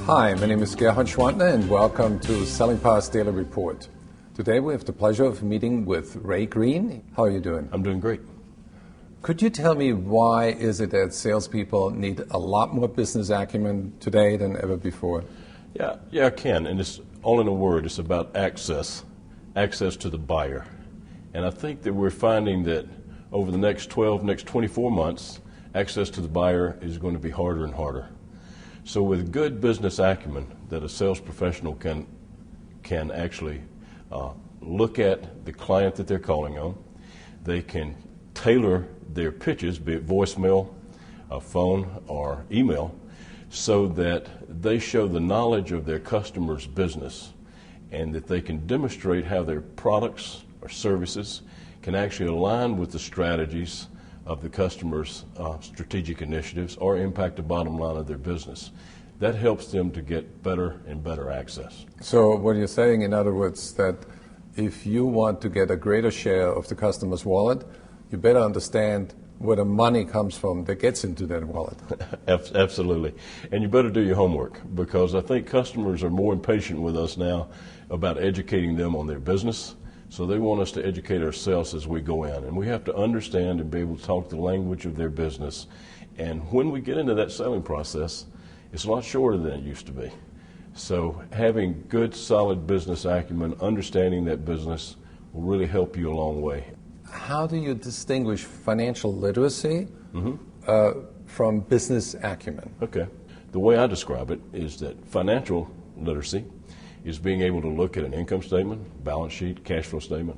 Hi, my name is Gerhard Schwantner and welcome to Selling Power's Daily Report. Today we have the pleasure of meeting with Ray Green. How are you doing? I'm doing great. Could you tell me why is it that salespeople need a lot more business acumen today than ever before? Yeah, I can. And it's all in a word. It's about access to the buyer. And I think that we're finding that over the next 24 months, access to the buyer is going to be harder and harder. So with good business acumen that a sales professional can actually look at the client that they're calling on, they can tailor their pitches, be it voicemail, phone, or email, so that they show the knowledge of their customer's business and that they can demonstrate how their products or services can actually align with the strategies of the customer's strategic initiatives or impact the bottom line of their business. That helps them to get better and better access. So what you're saying, in other words, that if you want to get a greater share of the customer's wallet, you better understand where the money comes from that gets into that wallet. Absolutely. And you better do your homework, because I think customers are more impatient with us now about educating them on their business. So they want us to educate ourselves as we go in. And we have to understand and be able to talk the language of their business. And when we get into that selling process, it's a lot shorter than it used to be. So having good, solid business acumen, understanding that business, will really help you a long way. How do you distinguish financial literacy from business acumen? Okay. The way I describe it is that financial literacy is being able to look at an income statement, balance sheet, cash flow statement,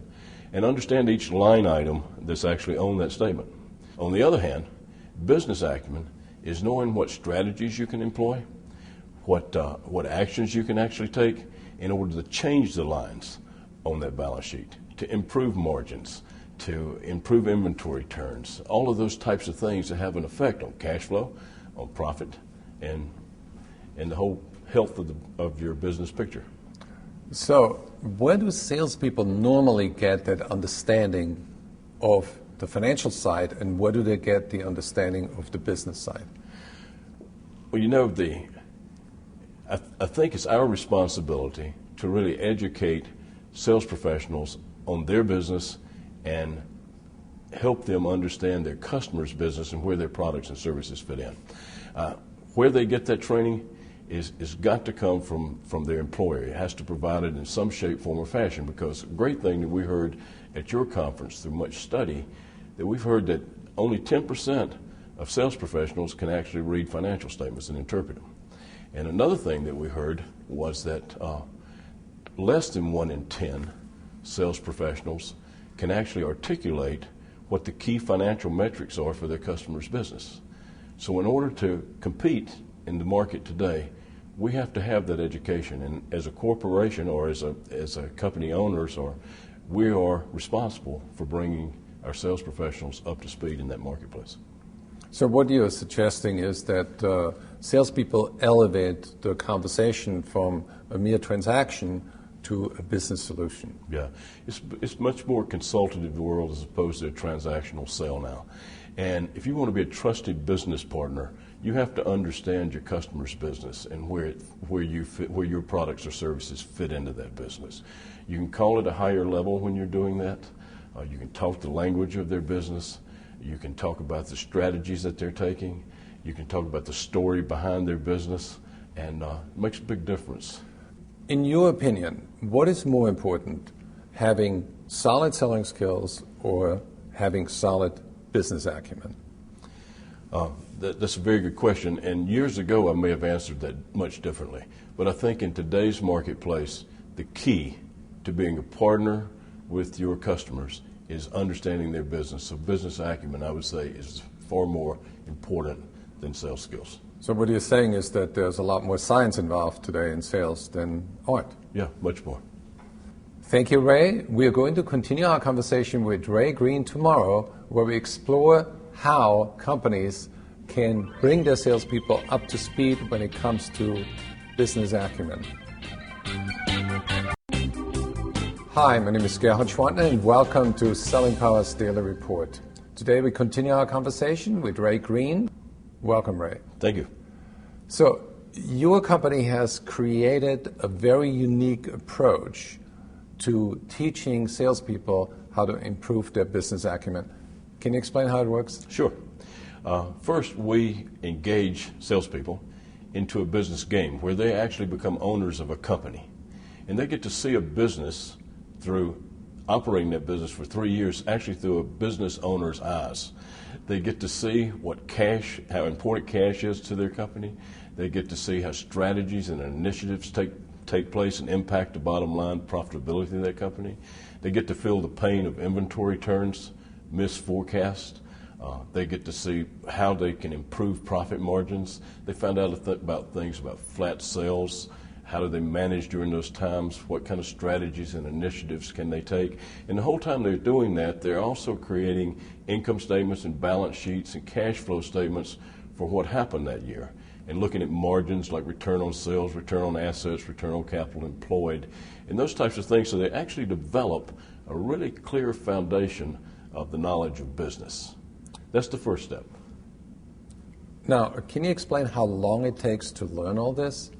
and understand each line item that's actually on that statement. On the other hand, business acumen is knowing what strategies you can employ, what actions you can actually take in order to change the lines on that balance sheet, to improve margins, to improve inventory turns, all of those types of things that have an effect on cash flow, on profit, and the whole health of your business picture. So where do salespeople normally get that understanding of the financial side, and where do they get the understanding of the business side? Well, I think it's our responsibility to really educate sales professionals on their business and help them understand their customers' business and where their products and services fit in. Where they get that training is got to come from their employer. It has to provide it in some shape, form, or fashion, because a great thing that we heard at your conference through much study, that we've heard that only 10% of sales professionals can actually read financial statements and interpret them. And another thing that we heard was that less than 1 in 10 sales professionals can actually articulate what the key financial metrics are for their customer's business. So in order to compete in the market today, we have to have that education. And as a corporation or as a company owners, we are responsible for bringing our sales professionals up to speed in that marketplace. So what you're suggesting is that salespeople elevate the conversation from a mere transaction to a business solution. Yeah, it's much more consultative world as opposed to a transactional sale now. And if you want to be a trusted business partner, you have to understand your customer's business and where your products or services fit into that business. You can call it a higher level when you're doing that. You can talk the language of their business. You can talk about the strategies that they're taking. You can talk about the story behind their business, and it makes a big difference. In your opinion, what is more important, having solid selling skills or having solid business acumen? That's a very good question, and years ago I may have answered that much differently. But I think in today's marketplace, the key to being a partner with your customers is understanding their business. So business acumen, I would say, is far more important than sales skills. So what you're saying is that there's a lot more science involved today in sales than art. Yeah, much more. Thank you, Ray. We are going to continue our conversation with Ray Green tomorrow, where we explore how companies can bring their salespeople up to speed when it comes to business acumen. Hi, my name is Gerhard Schwantner, and welcome to Selling Power's Daily Report. Today we continue our conversation with Ray Green. Welcome, Ray. Thank you. So your company has created a very unique approach to teaching salespeople how to improve their business acumen. Can you explain how it works? Sure. First, we engage salespeople into a business game where they actually become owners of a company. And they get to see a business through operating that business for 3 years, actually through a business owner's eyes. They get to see how important cash is to their company. They get to see how strategies and initiatives take place and impact the bottom line profitability of that company. They get to feel the pain of inventory turns, missed forecast. They get to see how they can improve profit margins. They find out about things about flat sales. How do they manage during those times? What kind of strategies and initiatives can they take? And the whole time they're doing that, they're also creating income statements and balance sheets and cash flow statements for what happened that year, and looking at margins like return on sales, return on assets, return on capital employed, and those types of things. So they actually develop a really clear foundation of the knowledge of business. That's the first step. Now, can you explain how long it takes to learn all this?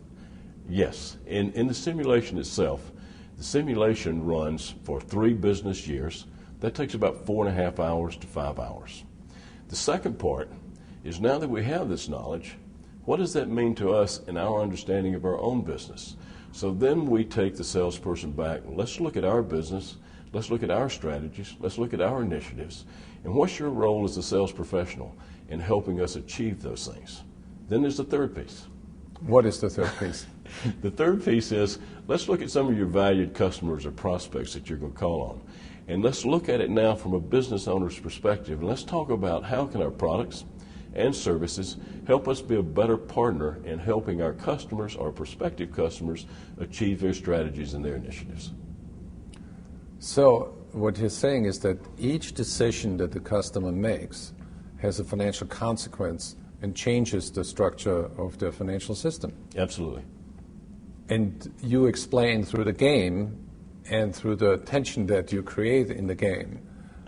Yes. In the simulation itself, the simulation runs for 3 business years. That takes about 4.5 hours to 5 hours. The second part is, now that we have this knowledge, what does that mean to us in our understanding of our own business? So then we take the salesperson back. Let's look at our business. Let's look at our strategies. Let's look at our initiatives. And what's your role as a sales professional in helping us achieve those things? Then there's the third piece. What is the third piece? The third piece is, let's look at some of your valued customers or prospects that you're going to call on. And let's look at it now from a business owner's perspective. And let's talk about how can our products and services help us be a better partner in helping our customers, our prospective customers, achieve their strategies and their initiatives. So what you're saying is that each decision that the customer makes has a financial consequence and changes the structure of the financial system. Absolutely. And you explain through the game and through the tension that you create in the game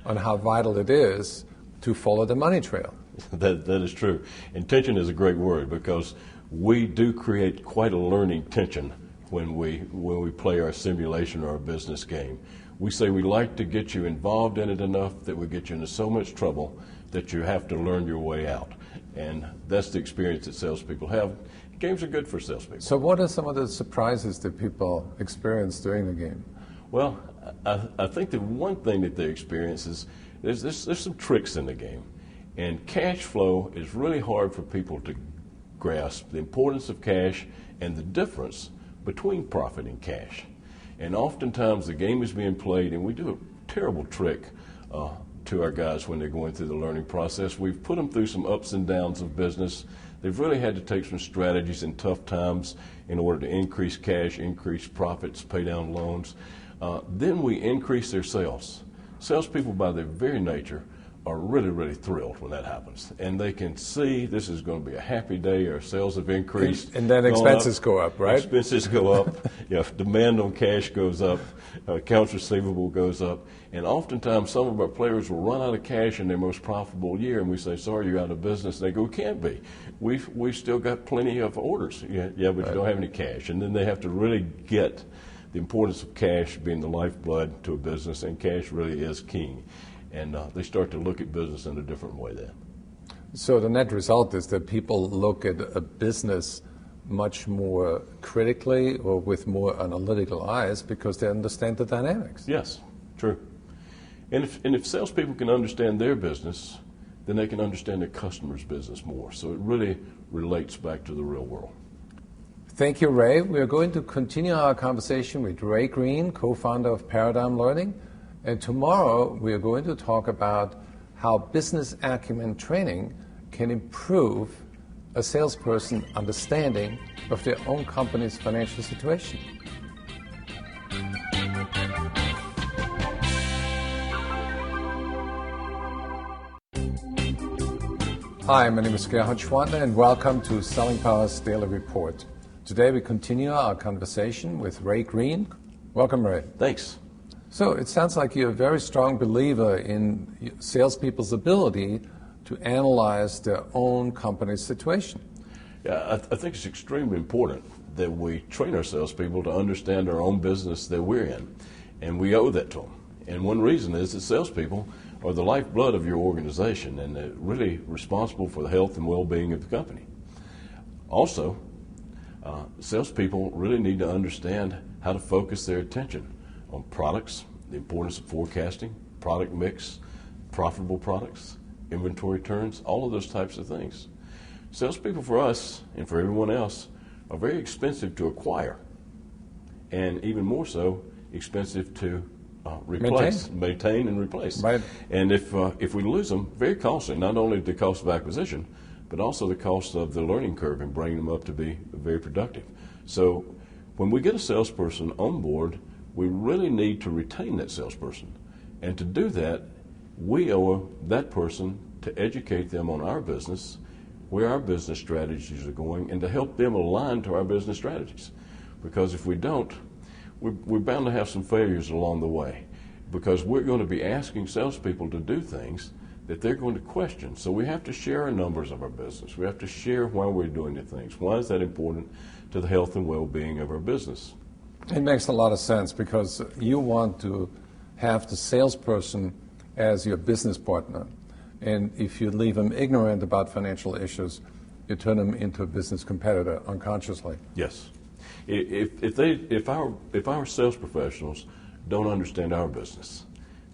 on how vital it is to follow the money trail. That is true. And tension is a great word, because we do create quite a learning tension when we play our simulation or our business game. We say we like to get you involved in it enough that we get you into so much trouble that you have to learn your way out. And that's the experience that salespeople have. Games are good for salespeople. So what are some of the surprises that people experience during the game? Well, I think that one thing that they experience is there's some tricks in the game. And cash flow is really hard for people to grasp, the importance of cash and the difference between profit and cash. And oftentimes the game is being played, and we do a terrible trick to our guys when they're going through the learning process. We've put them through some ups and downs of business. They've really had to take some strategies in tough times in order to increase cash, increase profits, pay down loans. Then we increase their sales. Salespeople, by their very nature, are really, really thrilled when that happens. And they can see this is going to be a happy day. Our sales have increased. And then expenses go up, right? Expenses go up. Demand on cash goes up. Accounts receivable goes up. And oftentimes some of our players will run out of cash in their most profitable year, and we say, sorry, you're out of business. And they go, can't be. We've still got plenty of orders. Yeah, but you don't have any cash. And then they have to really get the importance of cash being the lifeblood to a business, and cash really is king. And they start to look at business in a different way then. So the net result is that people look at a business much more critically or with more analytical eyes because they understand the dynamics. Yes, true. And if salespeople can understand their business, then they can understand their customer's business more. So it really relates back to the real world. Thank you, Ray. We are going to continue our conversation with Ray Green, co-founder of Paradigm Learning. And tomorrow we are going to talk about how business acumen training can improve a salesperson's understanding of their own company's financial situation. Hi, my name is Gerhard Schwantner, and welcome to Selling Power's Daily Report. Today we continue our conversation with Ray Green. Welcome, Ray. Thanks. So it sounds like you're a very strong believer in salespeople's ability to analyze their own company's situation. Yeah, I think it's extremely important that we train our salespeople to understand our own business that we're in, and we owe that to them. And one reason is that salespeople are the lifeblood of your organization, and they're really responsible for the health and well-being of the company. Also, salespeople really need to understand how to focus their attention on products, the importance of forecasting, product mix, profitable products, inventory turns, all of those types of things. Salespeople for us and for everyone else are very expensive to acquire, and even more so expensive to maintain and replace. Right. And if we lose them, very costly, not only the cost of acquisition, but also the cost of the learning curve and bringing them up to be very productive. So when we get a salesperson on board, we really need to retain that salesperson. And to do that, we owe that person to educate them on our business, where our business strategies are going, and to help them align to our business strategies. Because if we don't, we're bound to have some failures along the way, because we're going to be asking salespeople to do things that they're going to question. So we have to share our numbers of our business. We have to share why we're doing the things. Why is that important to the health and well-being of our business? It makes a lot of sense, because you want to have the salesperson as your business partner. And if you leave them ignorant about financial issues, you turn them into a business competitor unconsciously. Yes. If our sales professionals don't understand our business,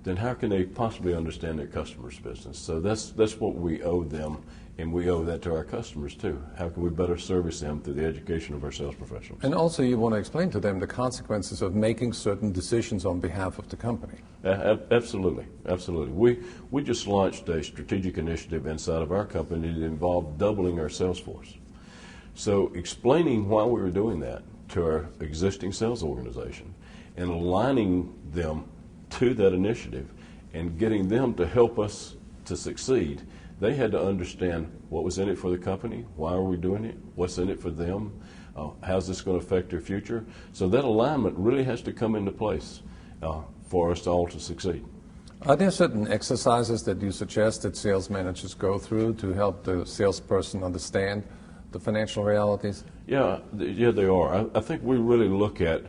then how can they possibly understand their customer's business? So that's what we owe them, and we owe that to our customers too. How can we better service them through the education of our sales professionals? And also you want to explain to them the consequences of making certain decisions on behalf of the company. Absolutely, absolutely. We just launched a strategic initiative inside of our company that involved doubling our sales force. So explaining why we were doing that to our existing sales organization and aligning them to that initiative and getting them to help us to succeed, they had to understand what was in it for the company, why are we doing it, what's in it for them, how's this going to affect their future. So that alignment really has to come into place for us all to succeed. Are there certain exercises that you suggest that sales managers go through to help the salesperson understand the financial realities? Yeah, they are. I think we really look at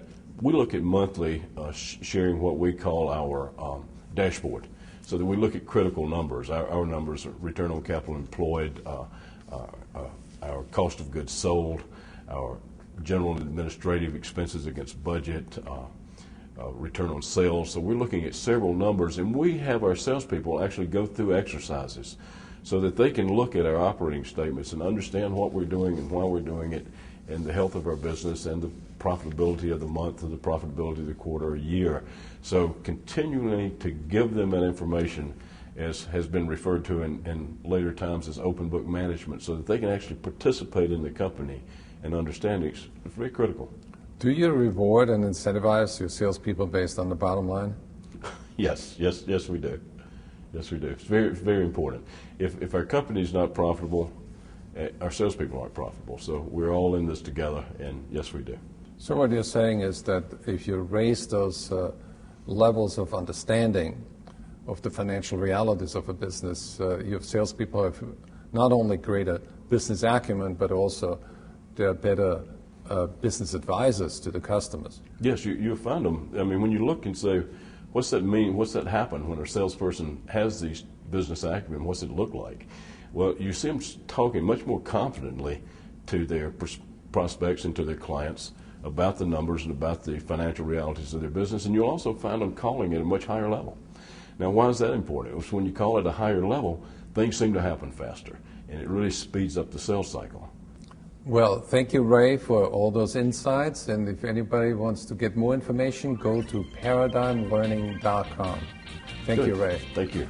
monthly sharing what we call our dashboard, so that we look at critical numbers. Our numbers are return on capital employed, our cost of goods sold, our general and administrative expenses against budget, return on sales. So we're looking at several numbers, and we have our salespeople actually go through exercises so that they can look at our operating statements and understand what we're doing and why we're doing it, and the health of our business and the profitability of the month and the profitability of the quarter or year. So continually to give them that information, as has been referred to in later times as open book management, so that they can actually participate in the company and understand it. It's very critical. Do you reward and incentivize your salespeople based on the bottom line? Yes, we do. Yes, we do. It's very, very important. If our company is not profitable, our salespeople aren't profitable. So we're all in this together, and yes, we do. So what you're saying is that if you raise those levels of understanding of the financial realities of a business, your salespeople have not only greater business acumen, but also they're better business advisors to the customers. Yes, you'll find them. I mean, when you look and say, what's that mean? What's that happen when a salesperson has these business acumen? What's it look like? Well, you see them talking much more confidently to their prospects and to their clients about the numbers and about the financial realities of their business, and you'll also find them calling at a much higher level. Now, why is that important? It's when you call at a higher level, things seem to happen faster, and it really speeds up the sales cycle. Well, thank you, Ray, for all those insights, and if anybody wants to get more information, go to paradigmlearning.com. Thank you, Ray. Thank you.